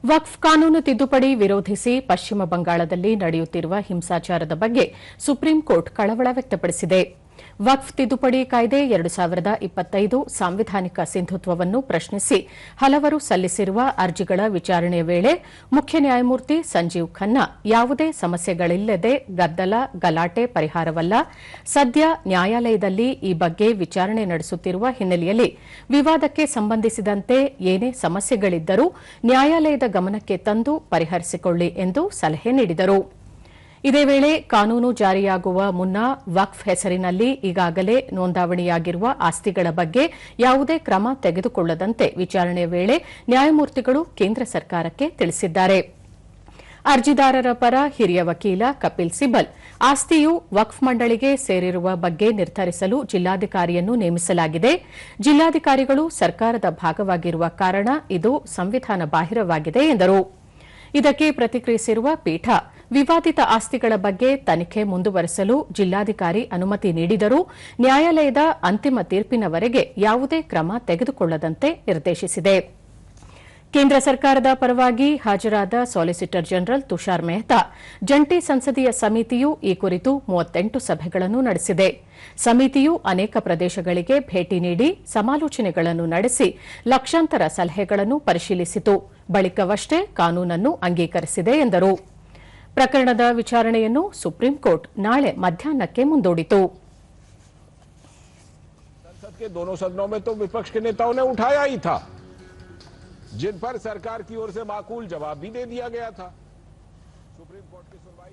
ವಕ್ಫ್ ಕಾನೂನು ತಿದ್ದುಪಡಿ ವಿರೋಧಿಸಿ ಪಶ್ಚಿಮ ಬಂಗಾಳದಲ್ಲಿ ನಡೆಯುತ್ತಿರುವ ಹಿಂಸಾಚಾರದ ಬಗ್ಗೆ ಸುಪ್ರೀಂ ಕೋರ್ಟ್ ಕಳವಳ ವ್ಯಕ್ತಪಡಿಸಿದೆ. ವಕ್ಫ್ ತಿದ್ದುಪಡಿ ಕಾಯ್ದೆ 2025 ಸಾಂವಿಧಾನಿಕ ಸಿಂಧುತ್ವವನ್ನು ಪ್ರಶ್ನಿಸಿ ಹಲವರು ಸಲ್ಲಿಸಿರುವ ಅರ್ಜಿಗಳ ವಿಚಾರಣೆಯ ವೇಳೆ ಮುಖ್ಯ ನ್ಯಾಯಮೂರ್ತಿ ಸಂಜೀವ್ ಖನ್ನಾ ಯಾವುದೇ ಸಮಸ್ಯೆಗಳಿಲ್ಲದೆ ಗದ್ದಲ ಗಲಾಟೆ ಪರಿಹಾರವಲ್ಲ, ಸದ್ಯ ನ್ಯಾಯಾಲಯದಲ್ಲಿ ಈ ಬಗ್ಗೆ ವಿಚಾರಣೆ ನಡೆಸುತ್ತಿರುವ ಹಿನ್ನೆಲೆಯಲ್ಲಿ ವಿವಾದಕ್ಕೆ ಸಂಬಂಧಿಸಿದಂತೆ ಏನೇ ಸಮಸ್ಯೆಗಳಿದ್ದರೂ ನ್ಯಾಯಾಲಯದ ಗಮನಕ್ಕೆ ತಂದು ಪರಿಹರಿಸಿಕೊಳ್ಳಿ ಎಂದು ಸಲಹೆ ನೀಡಿದರು. ಇದೇ ವೇಳೆ ಕಾನೂನು ಜಾರಿಯಾಗುವ ಮುನ್ನ ವಕ್ಫ್ ಹೆಸರಿನಲ್ಲಿ ಈಗಾಗಲೇ ನೋಂದಾವಣಿಯಾಗಿರುವ ಆಸ್ತಿಗಳ ಬಗ್ಗೆ ಯಾವುದೇ ಕ್ರಮ ತೆಗೆದುಕೊಳ್ಳದಂತೆ ವಿಚಾರಣೆಯ ವೇಳೆ ನ್ಯಾಯಮೂರ್ತಿಗಳು ಕೇಂದ್ರ ಸರ್ಕಾರಕ್ಕೆ ತಿಳಿಸಿದ್ದಾರೆ. ಅರ್ಜಿದಾರರ ಪರ ಹಿರಿಯ ವಕೀಲ ಕಪಿಲ್ ಸಿಬಲ್, ಆಸ್ತಿಯು ವಕ್ಫ್ ಮಂಡಳಿಗೆ ಸೇರಿರುವ ಬಗ್ಗೆ ನಿರ್ಧರಿಸಲು ಜಿಲ್ಲಾಧಿಕಾರಿಯನ್ನು ನೇಮಿಸಲಾಗಿದೆ. ಜಿಲ್ಲಾಧಿಕಾರಿಗಳು ಸರ್ಕಾರದ ಭಾಗವಾಗಿರುವ ಕಾರಣ ಇದು ಸಂವಿಧಾನ ಬಾಹಿರವಾಗಿದೆ ಎಂದರು. ಇದಕ್ಕೆ ಪ್ರತಿಕ್ರಿಯಿಸಿರುವ ಪೀಠ, ವಿವಾದಿತ ಆಸ್ತಿಗಳ ಬಗ್ಗೆ ತನಿಖೆ ಮುಂದುವರೆಸಲು ಜಿಲ್ಲಾಧಿಕಾರಿ ಅನುಮತಿ ನೀಡಿದರೂ ನ್ಯಾಯಾಲಯದ ಅಂತಿಮ ತೀರ್ಪಿನವರೆಗೆ ಯಾವುದೇ ಕ್ರಮ ತೆಗೆದುಕೊಳ್ಳದಂತೆ ನಿರ್ದೇಶಿಸಿದೆ. ಕೇಂದ್ರ ಸರ್ಕಾರದ ಪರವಾಗಿ ಹಾಜರಾದ ಸಾಲಿಸಿಟರ್ ಜನರಲ್ ತುಷಾರ್ ಮೆಹ್ತಾ, ಜಂಟಿ ಸಂಸದೀಯ ಸಮಿತಿಯು ಈ ಕುರಿತು 38 ಸಭೆಗಳನ್ನು ನಡೆಸಿದೆ. ಸಮಿತಿಯು ಅನೇಕ ಪ್ರದೇಶಗಳಿಗೆ ಭೇಟಿ ನೀಡಿ ಸಮಾಲೋಚನೆಗಳನ್ನು ನಡೆಸಿ ಲಕ್ಷಾಂತರ ಸಲಹೆಗಳನ್ನು ಪರಿಶೀಲಿಸಿತು. ಬಳಿಕವಷ್ಟೇ ಕಾನೂನನ್ನು ಅಂಗೀಕರಿಸಿದೆ ಎಂದರು. ಪ್ರಕರಣದ ವಿಚಾರಣೆಯನ್ನು ಸುಪ್ರೀಂ ಕೋರ್ಟ್ ನಾಳೆ ಮಧ್ಯಾಹ್ನಕ್ಕೆ ಮುಂದೂಡಿತು. संसद के दोनों सदनों में तो विपक्ष के नेताओं ने उठाया ही था, जिन पर सरकार की ओर से माकूल जवाब भी दे दिया गया था. सुप्रीम कोर्ट की सुनवाई